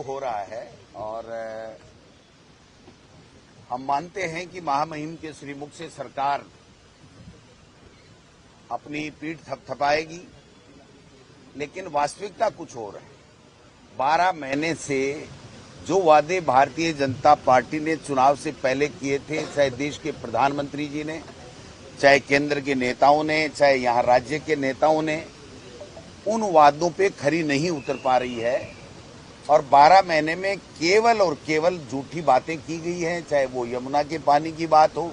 हो रहा है और हम मानते हैं कि महामहिम के श्रीमुख से सरकार अपनी पीठ थपथपाएगी, लेकिन वास्तविकता कुछ और है। 12 महीने से जो वादे भारतीय जनता पार्टी ने चुनाव से पहले किए थे, चाहे देश के प्रधानमंत्री जी ने, चाहे केंद्र के नेताओं ने, चाहे यहाँ राज्य के नेताओं ने, उन वादों पे खरी नहीं उतर पा रही है और 12 महीने में केवल और केवल झूठी बातें की गई हैं। चाहे वो यमुना के पानी की बात हो,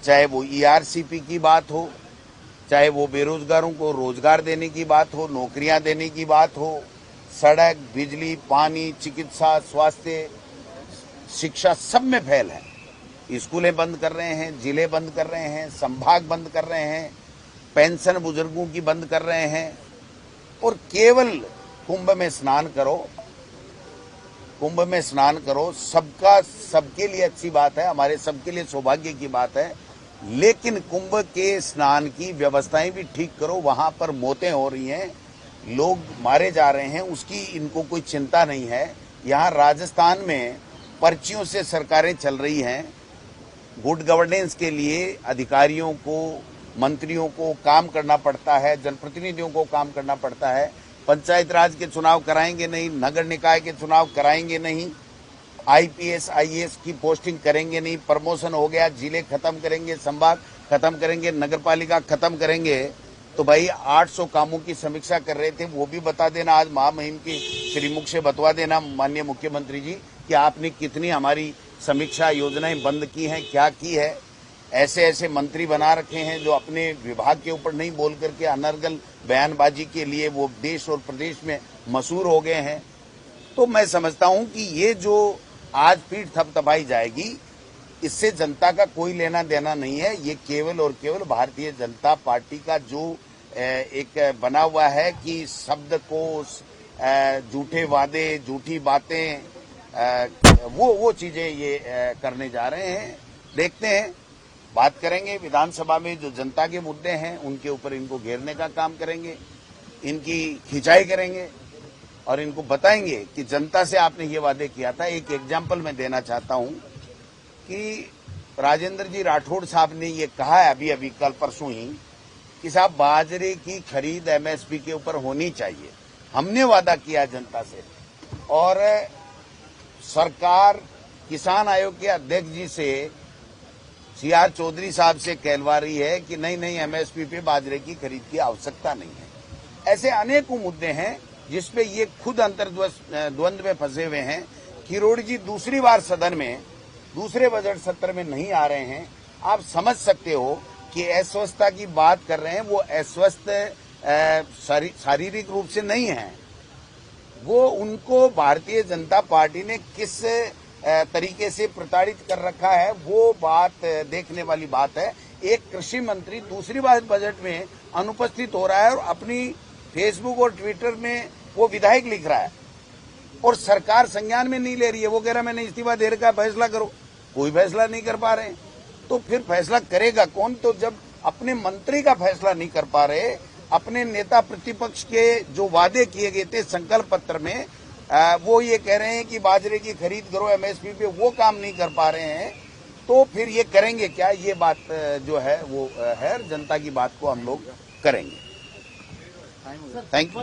चाहे वो ERCP की बात हो, चाहे वो बेरोजगारों को रोजगार देने की बात हो, नौकरियां देने की बात हो, सड़क, बिजली, पानी, चिकित्सा, स्वास्थ्य, शिक्षा, सब में फैल है। स्कूलें बंद कर रहे हैं, जिले बंद कर रहे हैं, संभाग बंद कर रहे हैं, पेंशन बुजुर्गों की बंद कर रहे हैं और केवल कुंभ में स्नान करो, कुंभ में स्नान करो, सबका सबके लिए अच्छी बात है, हमारे सबके लिए सौभाग्य की बात है, लेकिन कुंभ के स्नान की व्यवस्थाएं भी ठीक करो। वहां पर मौतें हो रही हैं, लोग मारे जा रहे हैं, उसकी इनको कोई चिंता नहीं है। यहाँ राजस्थान में पर्चियों से सरकारें चल रही हैं। गुड गवर्नेंस के लिए अधिकारियों को, मंत्रियों को काम करना पड़ता है, जनप्रतिनिधियों को काम करना पड़ता है। पंचायत राज के चुनाव कराएंगे नहीं, नगर निकाय के चुनाव कराएंगे नहीं, IPS IAS की पोस्टिंग करेंगे नहीं, प्रमोशन हो गया, जिले खत्म करेंगे, संभाग खत्म करेंगे, नगरपालिका खत्म करेंगे। तो भाई 800 कामों की समीक्षा कर रहे थे, वो भी बता देना, आज महामहिम की श्रीमुख से बतवा देना माननीय मुख्यमंत्री जी कि आपने कितनी हमारी समीक्षा योजनाएं बंद की हैं, क्या की है। ऐसे ऐसे मंत्री बना रखे हैं जो अपने विभाग के ऊपर नहीं बोल करके अनर्गल बयानबाजी के लिए वो देश और प्रदेश में मशहूर हो गए हैं। तो मैं समझता हूं कि ये जो आज पीठ थपथपाई जाएगी, इससे जनता का कोई लेना देना नहीं है। ये केवल और केवल भारतीय जनता पार्टी का जो एक बना हुआ है कि शब्दकोश, झूठे वादे, झूठी बातें, वो चीजें ये करने जा रहे हैं। देखते हैं, बात करेंगे विधानसभा में, जो जनता के मुद्दे हैं उनके ऊपर इनको घेरने का काम करेंगे, इनकी खिंचाई करेंगे और इनको बताएंगे कि जनता से आपने ये वादे किया था। एक एग्जाम्पल मैं देना चाहता हूं कि राजेंद्र जी राठौड़ साहब ने ये कहा है अभी कल परसों ही कि साहब बाजरे की खरीद MSP के ऊपर होनी चाहिए। हमने वादा किया जनता से और सरकार किसान आयोग के अध्यक्ष जी से, CR चौधरी साहब से कहलवा रही है कि नहीं MSP पे बाजरे की खरीद की आवश्यकता नहीं है। ऐसे अनेकों मुद्दे हैं जिसपे ये खुद अंतर्द्वंद में फंसे हुए हैं। खिरोड़ी जी दूसरी बार सदन में दूसरे बजट सत्र में नहीं आ रहे हैं। आप समझ सकते हो कि अस्वस्थता की बात कर रहे हैं, वो अस्वस्थ शारीरिक रूप से नहीं है, वो उनको भारतीय जनता पार्टी ने किस तरीके से प्रताड़ित कर रखा है, वो बात देखने वाली बात है। एक कृषि मंत्री दूसरी बार बजट में अनुपस्थित हो रहा है और अपनी फेसबुक और ट्विटर में वो विधायक लिख रहा है और सरकार संज्ञान में नहीं ले रही है। वो कह रहा मैंने इस्तीफा दे रखा है, फैसला करो। कोई फैसला नहीं कर पा रहे हैं, तो फिर फैसला करेगा कौन? तो जब अपने मंत्री का फैसला नहीं कर पा रहे, अपने नेता प्रतिपक्ष के जो वादे किए गए थे संकल्प पत्र में, वो ये कह रहे हैं कि बाजरे की खरीद करो MSP पे, वो काम नहीं कर पा रहे हैं, तो फिर ये करेंगे क्या? ये बात जो है वो है, जनता की बात को हम लोग करेंगे। Thank you.